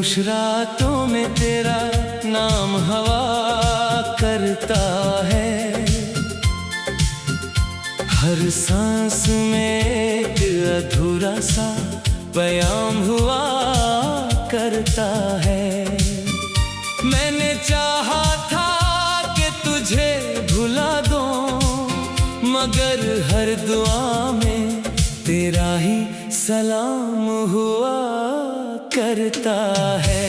खामोश रातों में तेरा नाम हवा करता है। हर सांस में एक अधूरा सा पैगाम हुआ करता है। मैंने चाहा था कि तुझे भुला दूं, मगर हर दुआ में तेरा ही सलाम हुआ करता है।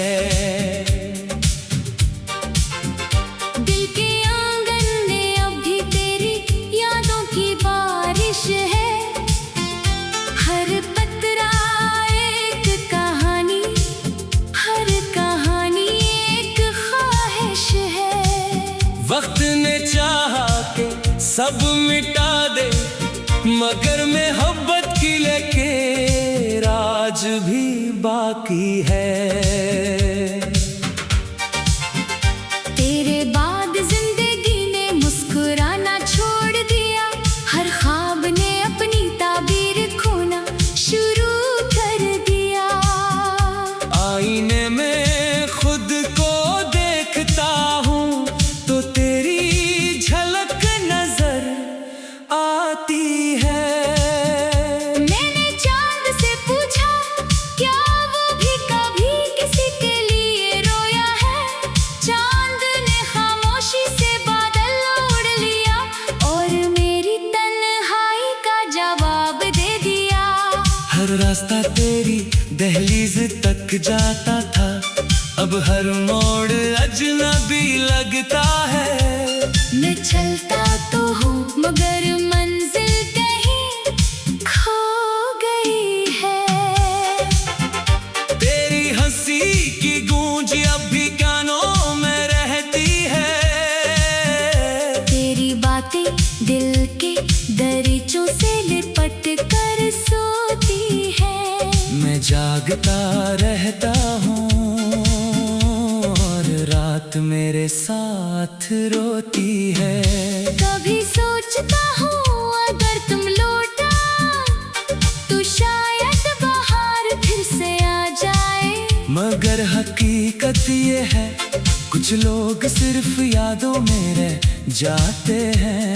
दिल के आंगन में अब भी तेरी यादों की बारिश है। हर पत्रा एक कहानी, हर कहानी एक ख्वाहिश है। वक्त ने चाहा कि सब मिटा दे, मगर मोहब्बत की लेके राज भी बाकी है। तेरे बाद जिंदगी ने मुस्कुराना छोड़ दिया, हर ख्वाब ने अपनी ताबीर खोना शुरू कर दिया। आईने में खुद को देखता हूँ तो तेरी झलक नजर आती है। हर रास्ता तेरी दहलीज तक जाता था, अब हर मोड़ अजनबी लगता है। मैं चलता तो हूँ मगर मंजिल कहीं खो गई है। तेरी हंसी की गूंज अब भी कानों में रहती है। तेरी बातें दिल के दरीचों से लिपट कर सोती है। मैं जागता रहता हूँ और रात मेरे साथ रोती है। कभी सोचता हूँ अगर तुम लौटा तो शायद बाहर फिर से आ जाए, मगर हकीकत ये है कुछ लोग सिर्फ यादों में रह जाते हैं।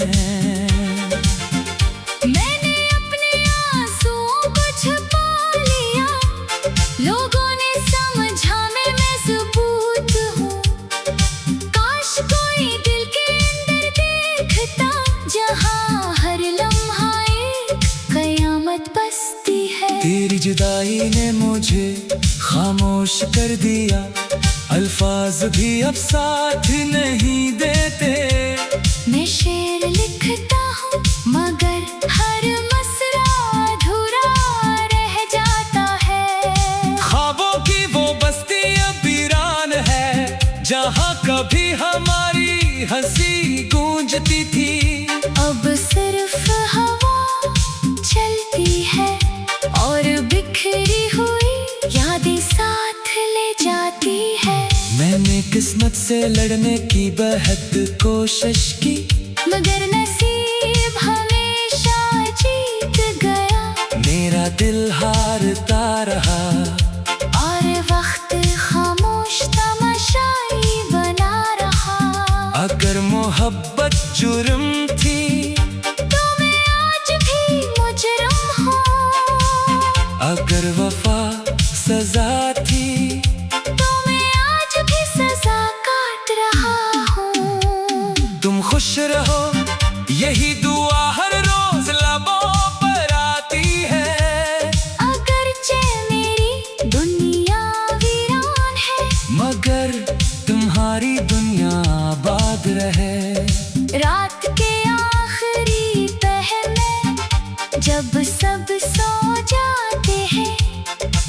मैंने अपने आंसुओं को छुपा लिया, लोगों ने समझा मैं सबूत हूँ। काश कोई दिल के अंदर देखता, जहाँ हर लम्हा एक कयामत बसती है। तेरी जुदाई ने मुझे खामोश कर दिया, अल्फाज भी अब साथ नहीं देते। मैं शेर लिखता हूँ मगर हर मसरा अधूरा रह जाता है। ख्वाबों की वो बस्ती अब वीरान है, जहाँ कभी हमारी हंसी गूंजती थी। अब सिर्फ हवा चलती है और बिखरी हुई यादें साथ ले जाती है। मैंने किस्मत से लड़ने की बेहद कोशिश की, मगर नसीब हमेशा जीत गया। मेरा दिल हारता रहा और वक्त खामोश तमाशाई बना रहा। अगर मोहब्बत जुर्म थी तो मैं आज भी मुजरिम हूँ। अगर वफा सजा थी तो मैं आज भी सजा काट रहा हूँ। तुम खुश रहो यही दुआ हर रोज लबों पर आती है। अगरचे मेरी दुनिया वीरान है, मगर तुम्हारी दुनिया आबाद रहे। रात के आखिरी पहर में जब सब सो जाते हैं,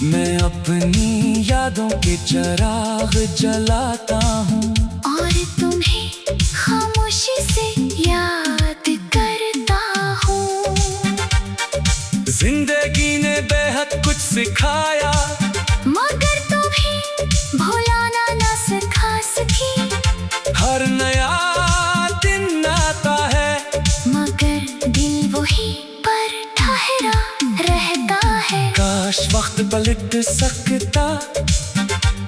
मैं अपनी यादों के चिराग जलाता हूँ और तुम्हें खामोशी से याद करता हूँ। जिंदगी ने बेहद कुछ सिखाया, मगर तुम्हें भुलाना ना सिखा सकी। हर नया दिन आता है, मगर दिल वही पर ठहरा रहता है। काश वक्त पलट सकता,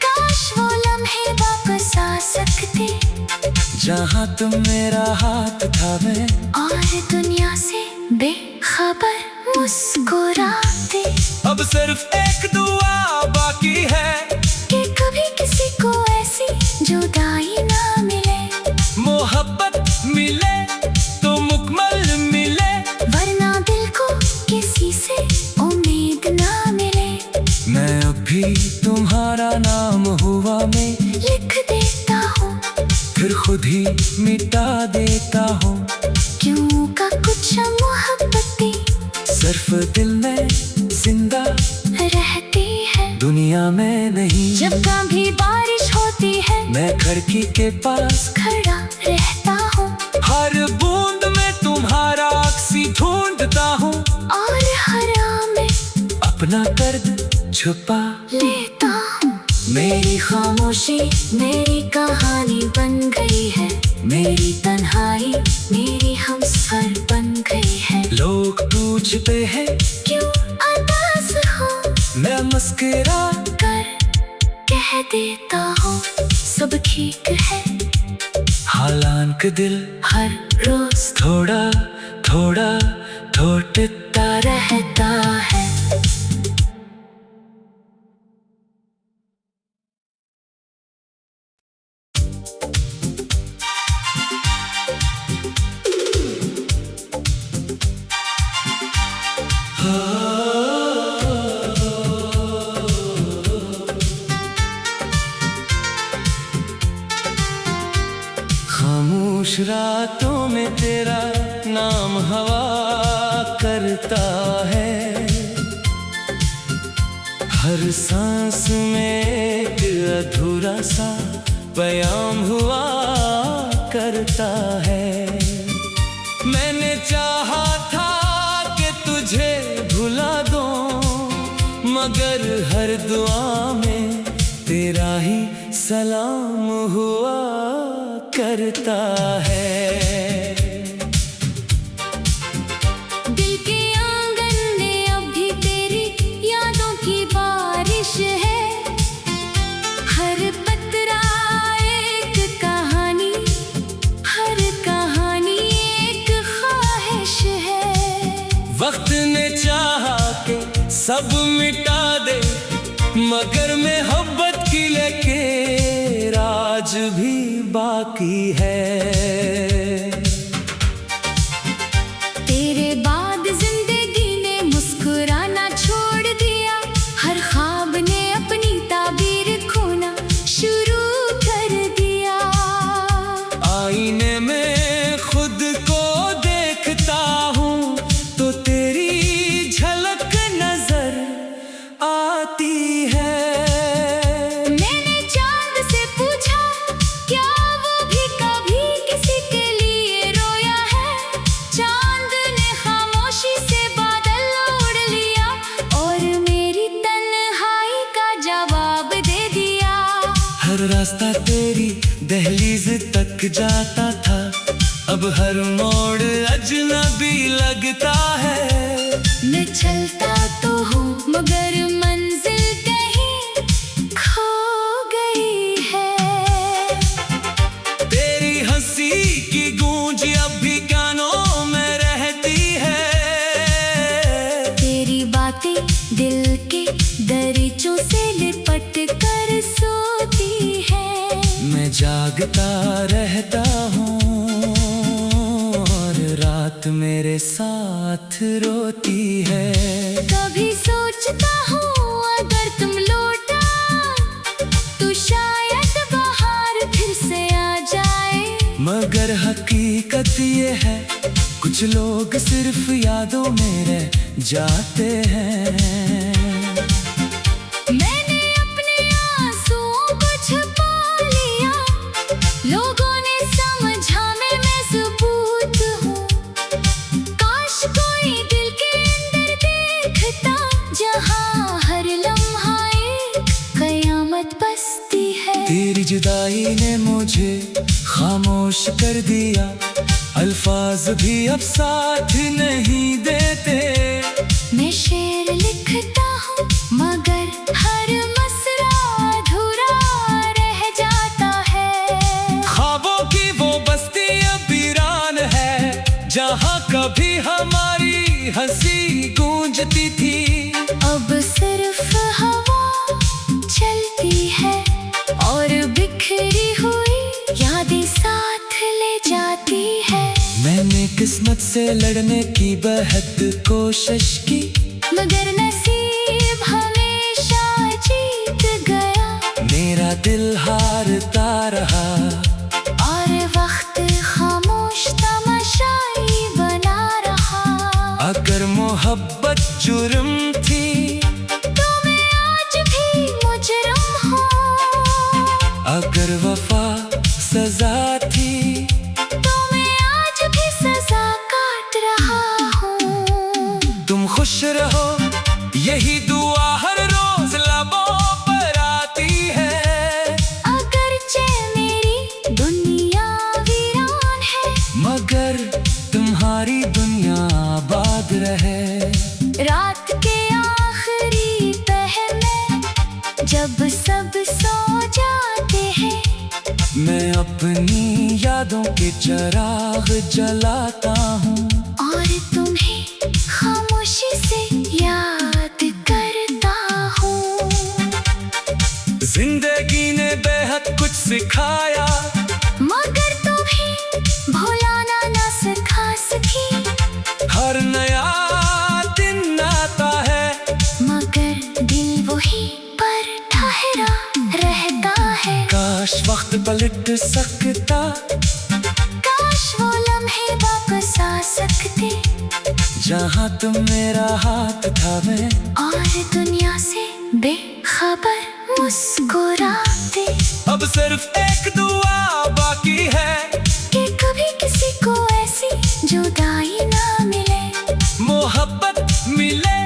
काश जहाँ तुम मेरा हाथ थामे, और दुनिया से बेखबर मुस्कुराते। अब सिर्फ एक दुआ बाकी है कि कभी किसी को ऐसी जुदाई ना मिले। मोहब्बत मिले तो मुकम्मल मिले, वरना दिल को किसी से उम्मीद ना मिले। मैं अभी तुम्हारा नाम हुआ में लिख देता हूँ, फिर खुद ही मिटा देता हूँ। क्यों का कुछ मोहब्बतें सिर्फ दिल में जिंदा रहती है, दुनिया में नहीं। जब कभी बारिश होती है मैं खिड़की के पास खड़ा रहता हूँ, हर बूंद में तुम्हारा अक्सी ढूंढता हूँ, और हरा में अपना दर्द छुपा लेता हूँ। मेरी खामोशी मेरी कहानी बन गई है, मेरी तन्हाई मेरी हमसफर बन गई है। लोग पूछते हैं क्यों उदास हो, मैं मुस्कुरा कर कह देता हूँ सब ठीक है। हालांकि दिल हर रोज थोड़ा थोड़ा टूटता रहता है। खामोश रातों में तेरा नाम हवा करता है, हर सांस में एक अधूरा सा पैगाम हुआ करता है। मैंने चाहा था कि तुझे भुला दूं, मगर हर दुआ में तेरा ही सलाम हुआ करता है। दिल के आंगन में अभी तेरी यादों की बारिश है, हर पत्रा एक कहानी, हर कहानी एक ख्वाहिश है। वक्त ने चाहा कि सब मिटा दे, मगर मोहब्बत की लेके राज भी बाकी है। तेरे बाद जिंदगी ने मुस्कुराना छोड़ दिया, हर ख्वाब ने अपनी ताबीर खोना शुरू कर दिया। आईने में खुद को देखता हूँ तो तेरी झलक नजर आती है। मैंने चांद से पूछा क्या वो भी कभी किसी के लिए रोया है, चांद ने खामोशी से बादल उड़ लिया और मेरी तन्हाई का जवाब दे दिया। हर रास्ता तेरी दहलीज तक जाता था, अब हर मोड़ अजनबी लगता है। मैं चलता तो हूँ मगर मंजिल कहीं खो गई है। तेरी हंसी की गूंज अब भी कानों में रहती है, तेरी बातें दिल के दरीचों से लिपट कर सोती है। मैं जागता रहता हूँ और रात मेरे साथ रोती है। कभी सोचता हूँ अगर तुम लौटा तो शायद बाहर फिर से आ जाए, मगर हकीकत ये है कुछ लोग सिर्फ यादों में रह जाते हैं। मैंने अपने आंसुओं को छुपा लिया, लोगों ने समझा मैं मजबूत हूँ। काश कोई दिल के अंदर देखता, जहाँ हर लम्हा एक कयामत बसती है। तेरी जुदाई ने मुझे खामोश कर दिया, अल्फाज भी अब साथ नहीं देते। मैं शेर लिखता हूँ मगर हर मसरा अधूरा रह जाता है। ख्वाबों की वो हमारी हंसी गूंजती थी। अब सिर्फ हवा चलती है और बिखरी हुई यादें साथ ले जाती है। मैंने किस्मत से लड़ने की बेहद कोशिश की, मगर नसीब हमेशा जीत गया। मेरा दिल हारता रहा और वक्त खामोश तमाशाई बना रहा। अगर मोहब्बत जुर्म थी तो मैं आज भी मुजरिम हूँ। अगर वफा सजा थी तो मैं आज भी सजा काट रहा हूँ। तुम खुश रहो यही दुआ हर रोज लबों पर आती है। अगरचे मेरी दुनिया वीरान है, मगर तुम्हारी दुनिया आबाद रहे। रात के आखिरी पहर में जब सब सो जाते हैं, मैं अपनी यादों के चिराग जलाता हूँ और तुम्हें खामोशी से याद करता हूँ। जिंदगी ने बेहद कुछ सिखाया, मगर तुम्हें भुलाना ना सिखा सकी। हर नया दिन आता है मगर दिल वही पर ठहरा रहता है। काश वक्त पलट सकता, काश वो लम्हे वापस आ सकते, जहाँ तुम मेरा हाथ थामे और दुनिया से बेखबर मुस्कुराते। अब सिर्फ एक दुआ बाकी है कि कभी किसी को ऐसी जुदाई ना मिले। मोहब्बत मिले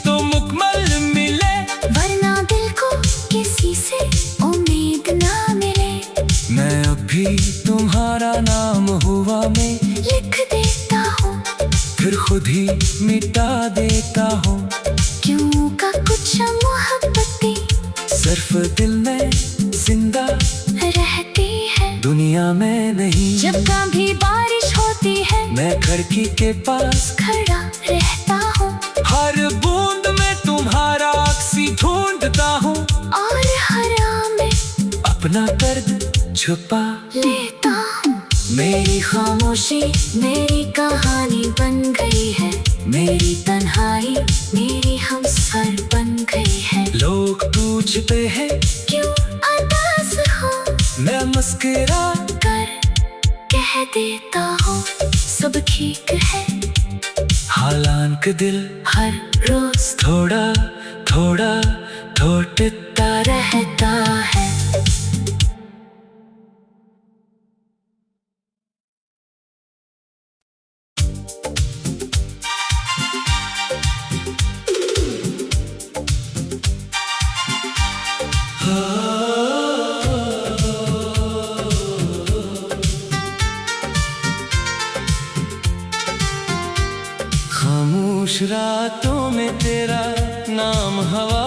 तो मुकम्मल मिले, वरना दिल को किसी से उम्मीद ना मिले। मैं अभी तुम्हारा नाम हुआ में लिख देता हूँ, फिर खुद ही मिटा देता हूँ। क्यों का कुछ मोहब्बतें सिर्फ दिल में जिंदा रहती है, दुनिया में नहीं। जब कभी बारिश होती है मैं खिड़की के पास खड़ा रहता हूँ, हर बूंद में तुम्हारा अक्सी ढूंढता हूँ, और हर आम में अपना दर्द छुपा लेता हूँ। मेरी खामोशी मेरी कहानी बन गई है, मेरी तन्हाई मेरी हमसफर बन गई है। लोग पूछते हैं क्यों उदास हो, मैं मुस्कुरा कर कह देता हूँ सब ठीक है। हालांकि दिल हर रोज थोड़ा थोड़ा टूटता रहता है। खामोश रातों में तेरा नाम हवा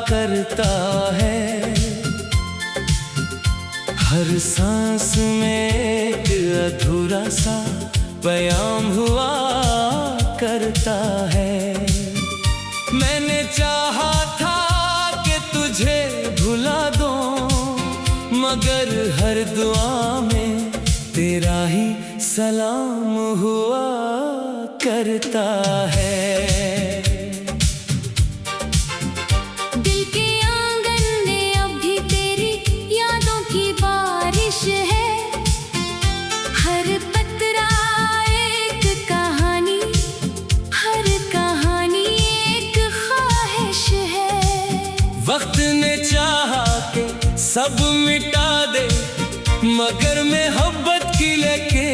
करता है, हर सांस में एक अधूरा सा पैगाम हुआ करता है। मैंने चाहा था कि तुझे भुला दूं, मगर हर दुआ में तेरा ही सलाम हुआ करता है। दिल के आंगन में अब भी तेरी यादों की बारिश है, हर पत्रा एक कहानी, हर कहानी एक ख्वाहिश है। वक्त ने चाहा कि सब मिटा दे, मगर मोहब्बत की लेके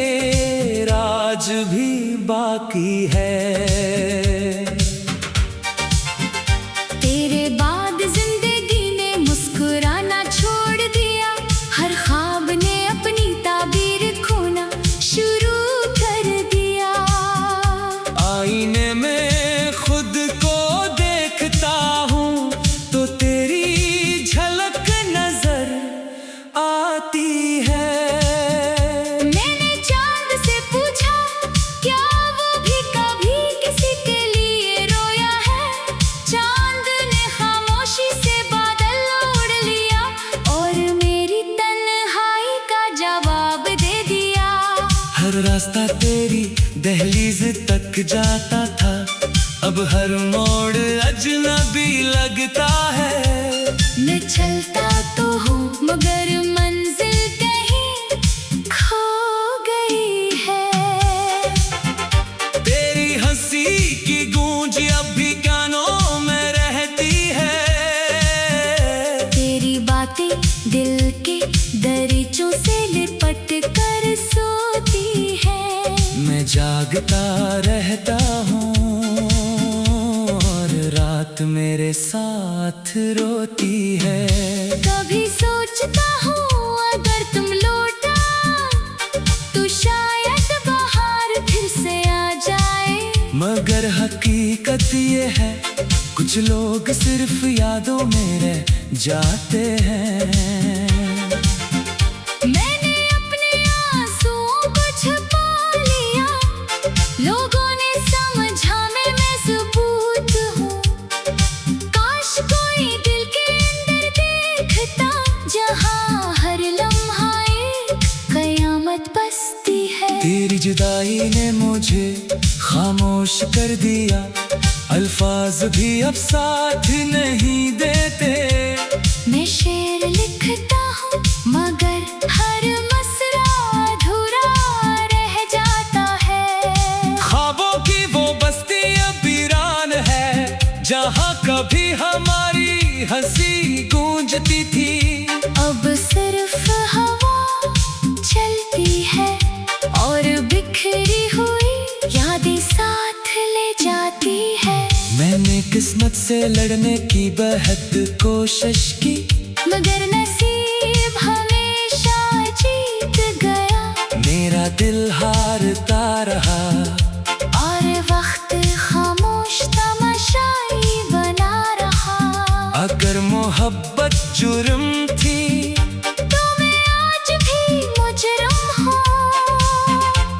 राज भी बाकी है। तेरे बाद जिंदगी ने मुस्कुराना छोड़ दिया, हर ख्वाब ने अपनी ताबीर खोना शुरू कर दिया। आईने में खुद को देखता हूँ तो तेरी झलक नजर आती है। मैंने चांद से पूछा क्या वो रास्ता तेरी दहलीज तक जाता था, अब हर मोड़ अजनबी लगता है। मैं चलता तो हूँ मगर मंजिल कहीं खो गई है। तेरी हंसी की गूंज अब भी कानों में रहती है। तेरी बातें दिल के दरीचों से लिपट कर सोती है। मैं जागता रहता हूँ और रात मेरे साथ रोती है। कभी सोचता हूँ अगर तुम लौटा तो शायद बाहर फिर से आ जाए। मगर हकीकत ये है कुछ लोग सिर्फ यादों में रह जाते हैं। मैंने अपने आंसुओं को छुपा लिया, लोगों ने समझा मैं मजबूत हूँ। काश कोई दिल के अंदर देखता, जहाँ हर लम्हा एक कयामत बसती है। तेरी जुदाई ने मुझे खामोश कर दिया, अल्फाज भी अब साथ नहीं देते। मैं शेर लिखता हूँ मगर हर मसरा अधूरा रह जाता है। ख्वाबों की वो बस्ती अब वीरान है, जहाँ कभी हमारी हंसी गूंजती थी। अब सिर्फ हवा चलती है और बिखरी हुई यादें साथ ले जाती है। मैंने किस्मत से लड़ने की बेहद कोशिश की, मगर नसीब हमेशा जीत गया। मेरा दिल हारता रहा और वक्त खामोश तमाशाई बना रहा। अगर मोहब्बत जुर्म थी तो मैं आज भी मुजरिम हूँ।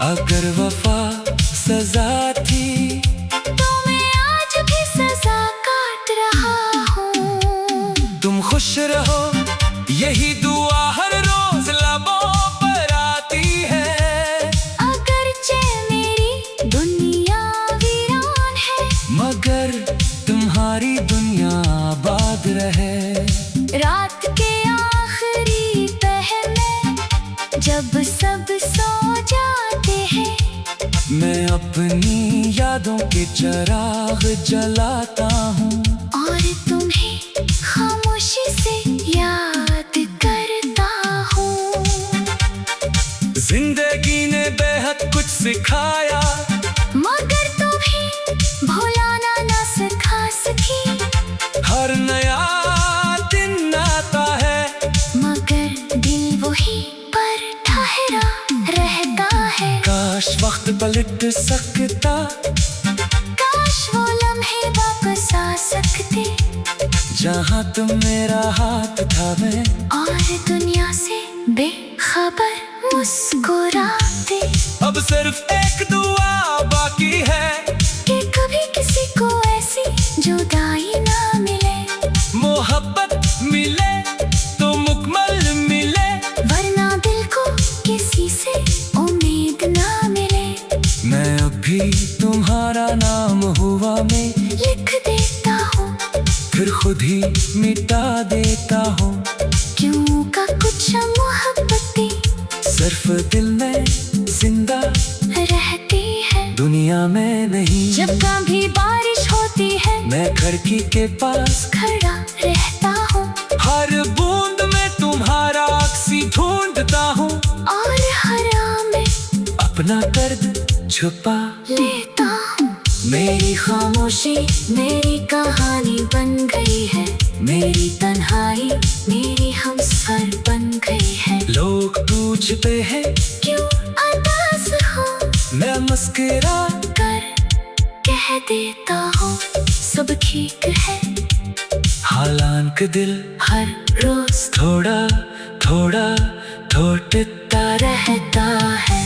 अगर वफा सजा थी तो मैं आज भी सजा काट रहा हूँ। तुम खुश रहो यही दुआ हर रोज लबों पर आती है। अगरचे मेरी दुनिया वीरान है, मगर तुम्हारी दुनिया आबाद रहे। रात के आखिरी पहर में जब सब सो जाते हैं, मैं अपनी यादों के चिराग जलाता हूँ और तुम्हें खामोशी से याद करता हूँ। जिंदगी ने बेहद कुछ सिखाया, मगर तुम्हें भुलाना ना सिखा सकी। हर नया दिन आता है, मगर दिल वही पर ठहरा रहता है। काश वक्त पलट सकता, काश वो लम्हे वापस आ सकते, जहाँ तुम मेरा हाथ थामे और दुनिया से बेखबर मुस्कुराते। अब सिर्फ एक दुआ बाकी है कि कभी किसी को ऐसी जुदाई ना मिले। मोहब्बत मिले तो मुकम्मल मिले, वरना दिल को किसी से उम्मीद ना मिले। मैं अभी तुम्हारा नाम हुआ में लिख देता हूँ, फिर खुद ही मिटा देता हूँ। क्यों का कुछ मोहब्बतें सिर्फ दिल में जिंदा रहती है, दुनिया में नहीं। जब कभी बारिश होती है मैं खिड़की के पास खड़ा रहता हूँ, हर बूंद में तुम्हारा अक्सी ढूंढता हूँ, और हर आम में अपना दर्द छुपा लेता हूँ। मेरी खामोशी मेरी कहानी बन गई है, मेरी तन्हाई मेरी हमसफर बन गई है। लोग पूछते हैं क्यों उदास हो, मैं मुस्कुरा कर कह देता हूँ सब ठीक है। हालांकि दिल हर रोज थोड़ा थोड़ा टूटता रहता है।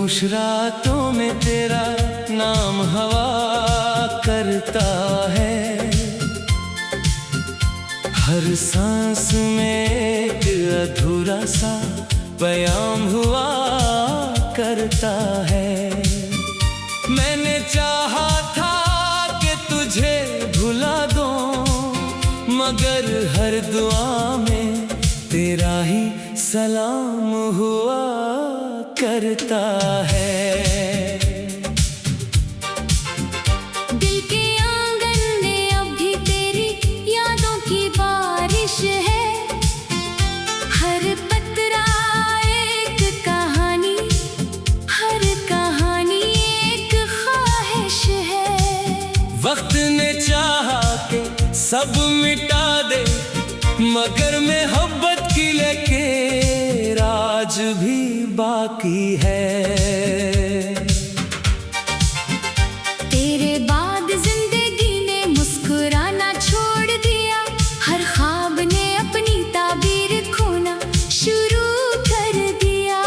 खामोश रातों में तेरा नाम हवा करता है। हर सांस में एक अधूरा सा पैगाम हुआ करता है। मैंने चाहा था कि तुझे भुला दूं, मगर हर दुआ में तेरा ही सलाम हुआ करता है। दिल के आंगन में अब भी तेरी यादों की बारिश है। हर पत्रा एक कहानी, हर कहानी एक ख्वाहिश है। वक्त ने चाहा कि सब मिटा दे, मगर मोहब्बत की लकीर आज भी बाकी है। तेरे बाद जिंदगी ने मुस्कुराना छोड़ दिया, हर ख्वाब ने अपनी ताबीर खोना शुरू कर दिया।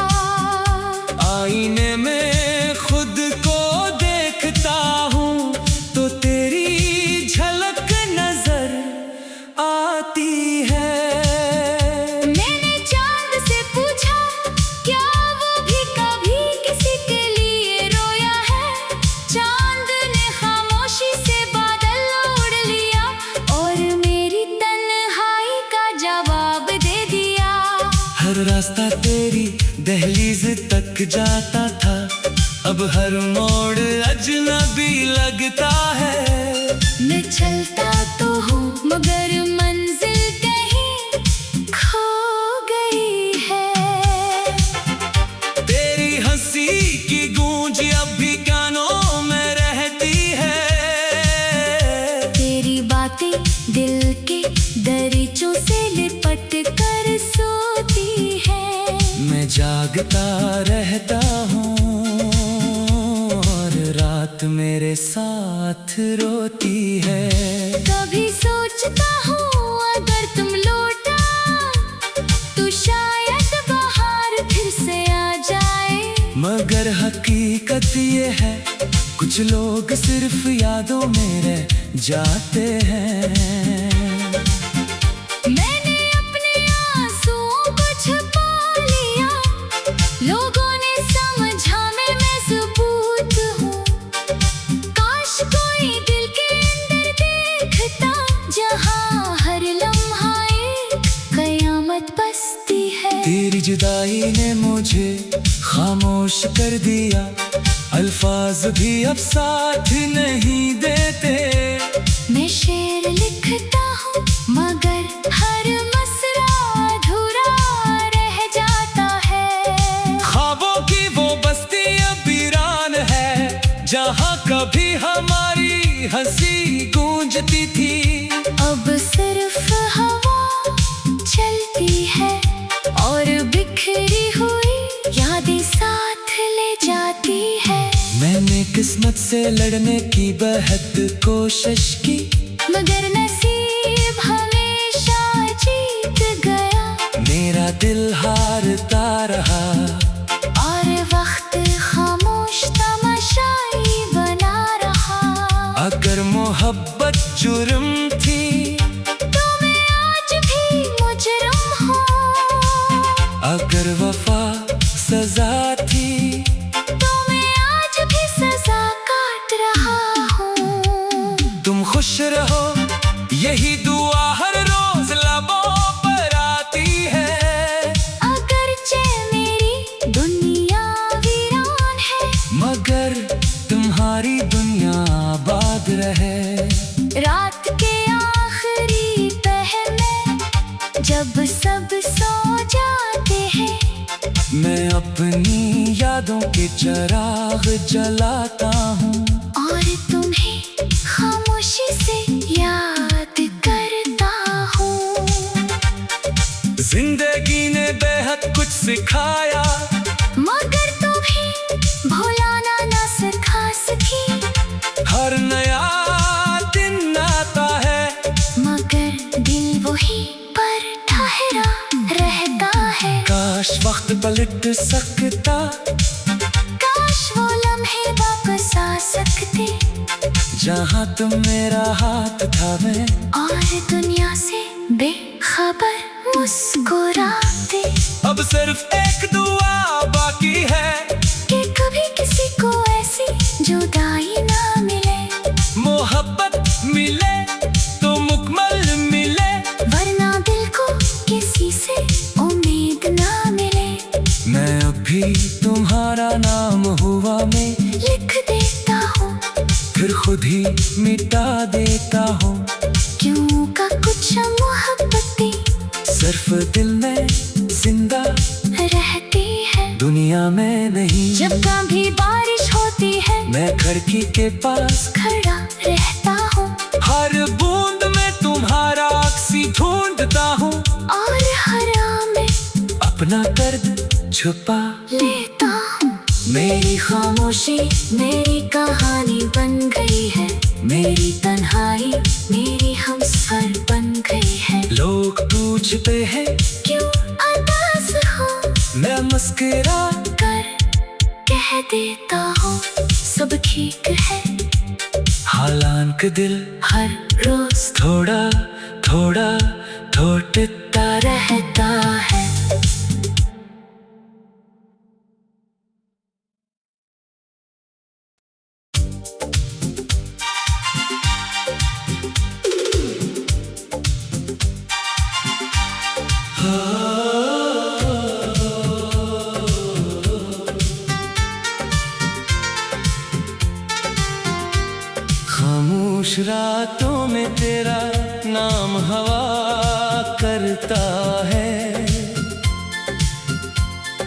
आईने में खुद को देखता हूँ तो तेरी झलक नजर आती है। मैंने चांद से पूछा, क्या वो भी कभी किसी के लिए रोया है? चांद ने खामोशी से बादल उड़ लिया और मेरी तन्हाई का जवाब दे दिया। हर रास्ता तेरी दहलीज तक जाता था, अब हर मोड़ अजनबी लगता है। मैं चलता तो हूँ मगर मंजिल कहीं खो गई है। तेरी हंसी की गूंज अब भी कानों में रहती है। तेरी बातें दिल के दरीचों से लिपट कर सोती है। मैं जागता रहता हूँ और रात मेरे साथ रोती है। कभी सोचता हूँ अगर तुम लौटा तो शायद बाहर फिर से आ जाए। मगर हकीकत ये है, कुछ लोग सिर्फ यादों में रह जाते हैं। मैंने अपने आंसुओं को छुपा लिया, लोगों ने समझा मैं मजबूत हूँ। काश कोई दिल के अंदर देखता, जहाँ हर लम्हा एक कयामत बसती है। तेरी जुदाई ने मुझे खामोश कर दिया, अल्फाज भी अब साथ नहीं देते। मैं शेर लिखता हूँ मगर हर मसरा अधूरा रह जाता है। ख्वाबों की वो बस्ती अब वीरान है, जहाँ कभी हमारी हंसी गूंजती थी। अब सिर्फ हवा चलती है और बिखरी हुई यादें साथ ले जाती है। मैंने किस्मत से लड़ने की बेहद कोशिश की, मगर नसीब हमेशा जीत गया। मेरा दिल हारता रहा और वक्त खामोश तमाशाई बना रहा। अगर मोहब्बत जुर्म थी तो मैं आज भी मुजरिम हूँ। अगर वफा सजा थी तो मैं आज भी सजा काट रहा हूँ। तुम खुश रहो, यही दुआ हर रोज लबों पर आती है। अगरचे मेरी दुनिया वीरान है, मगर तुम्हारी दुनिया आबाद रहे। रात के आखिरी पहर में जब सब सो जाते हैं, मैं अपनी यादों के चिराग जलाता हूँ और तुम्हें खामोशी से याद करता हूँ। जिंदगी ने बेहद कुछ सिखाया, मगर तुम्हें भुलाना ना सिखा सकी। हर नया दिन आता है, मगर दिल वही पर ठहरा रहता है। काश वक्त पलट सकता, जहाँ तुम मेरा हाथ थामे, और दुनिया से बेखबर मुस्कुराते। अब सिर्फ एक दुआ बाकी है कि कभी किसी को ऐसी जुदाई ना मिले। मोहब्बत मिले तो मुकम्मल मिले, वरना दिल को किसी से उम्मीद ना मिले। मैं अभी तुम्हारा नाम हुआ में लिख देता हूँ, फिर खुद ही मिटा देता हूँ। क्यों का कुछ मोहब्बतें सिर्फ दिल में जिंदा रहती है, दुनिया में नहीं। जब कभी बारिश होती है मैं खिड़की के पास खड़ा रहता हूँ, हर बूंद में तुम्हारा अक्सी ढूंढता हूँ, और हर आम में अपना दर्द छुपा लेता हूँ। मेरी खामोशी मेरी कहानी बन गई है, मेरी तन्हाई मेरी हमसफर बन गई है। लोग पूछते हैं क्यों उदास हो, मैं मुस्कुरा कर कह देता हूँ सब ठीक है। हालांकि दिल हर रोज थोड़ा थोड़ा टूटता रहता है। खामोश रातों में तेरा नाम हवा करता है,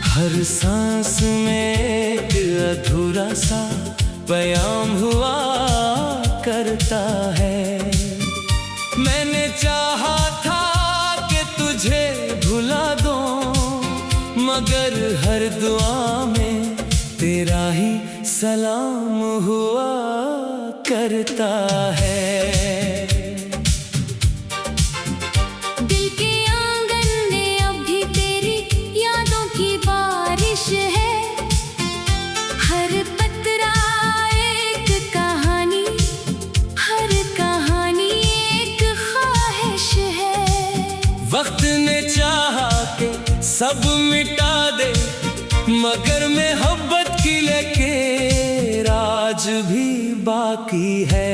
हर सांस में एक अधूरा सा पैगाम हुआ करता है। मैंने चाहा था कि तुझे भुला दूं, मगर हर दुआ में तेरा ही सलाम हुआ करता है। दिल के आंगन में अभी तेरी यादों की बारिश है, हर पत्रा एक कहानी, हर कहानी एक ख्वाहिश है। वक्त ने चाहा कि सब मिटा दे, मगर मोहब्बत की लेके राज भी बाकी है।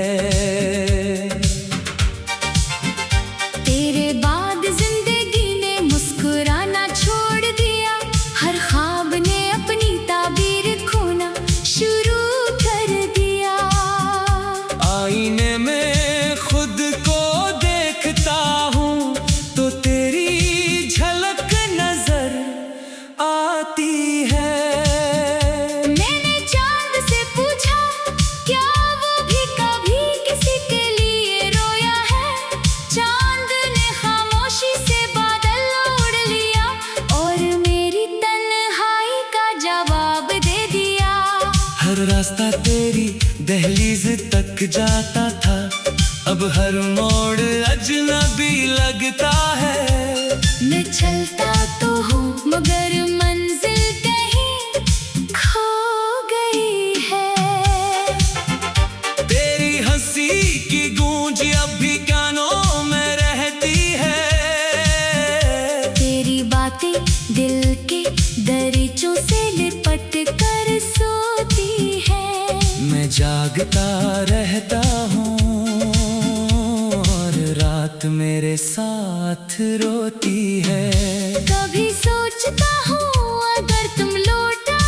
तेरे बाद जिंदगी ने मुस्कुराना छोड़ दिया, हर ख्वाब ने अपनी ताबीर खोना शुरू कर दिया। आईने में खुद को देखता हूँ तो तेरी झलक नजर आती है। मैंने चांद से पूछा क्या वो भी कभी किसी के लिए रोया है। चांद ने खामोशी से बादल उड़ लिया, और मेरी तन्हाई का जवाब दे दिया। हर रास्ता तेरी दहलीज तक जाता था, अब हर मोड़ अजनबी लगता है। मैं चलता तो हूँ मगर मंजिल कहीं खो गई है। तेरी हंसी की गूंज अब भी कानों में रहती है। तेरी बातें दिल के दरीचों से लिपट कर सोती है। मैं जागता रहता हूँ और रात मेरे साथ रोती है। कभी सोचता हूँ अगर तुम लौटा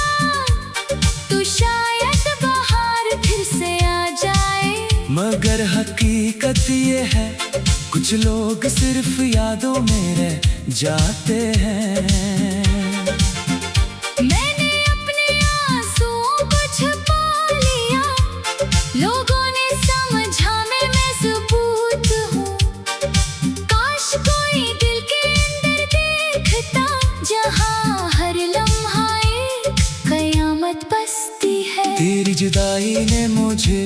तो शायद बाहर फिर से आ जाए, मगर हकीकत ये है कुछ लोग सिर्फ यादों में रह जाते हैं। मैंने अपने आंसुओं को छुपा लिया, लोगों ने समझा मैं सबूत हूँ। काश कोई दिल के अंदर देखता, जहाँ हर लम्हा एक कयामत बसती है। तेरी जुदाई ने मुझे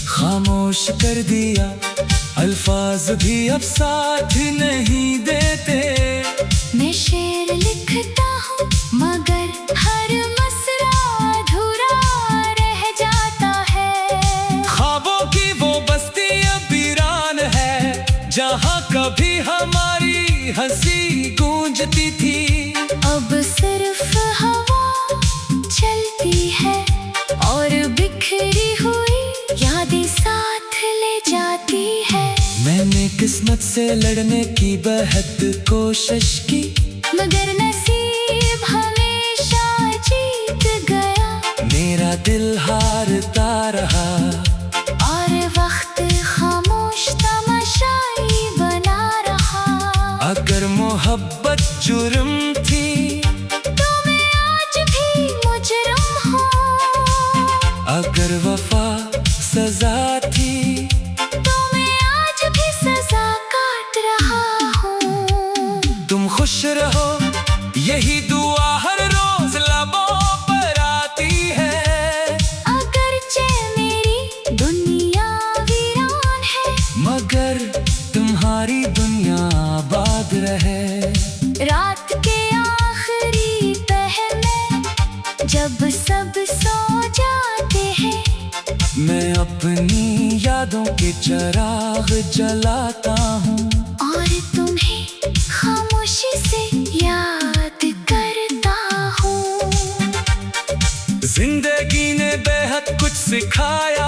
खामोश कर दिया, अल्फाज भी अब साथ नहीं देते। मैं शेर लिखता हूँ मगर हर मसरा अधूरा रह जाता है। ख्वाबों की वो हंसी गूंजती थी। अब सिर्फ हवा चलती है और बिखरी हुई यादें साथ ले जाती है। मैंने किस्मत से लड़ने की बेहद कोशिश की, मगर नसीब हमेशा जीत गया। मेरा दिल हारता रहा और वक्त खामोश तमाशाई बना रहा। अगर मोहब्बत जुर्म थी तो मैं आज भी मुजरिम हूँ। अगर वफा सजा थी तो मैं आज भी सजा काट रहा हूँ। तुम खुश रहो यही दुआ हर रोज लबों पर आती है। अगरचे मेरी दुनिया वीरान है, मगर तुम्हारी दुनिया आबाद रहे। रात के आखिरी पहर में जब सब सो जाते हैं, मैं अपनी यादों के चिराग जलाता हूँ और तुम्हें खामोशी से याद करता हूँ। जिंदगी ने बेहद कुछ सिखाया,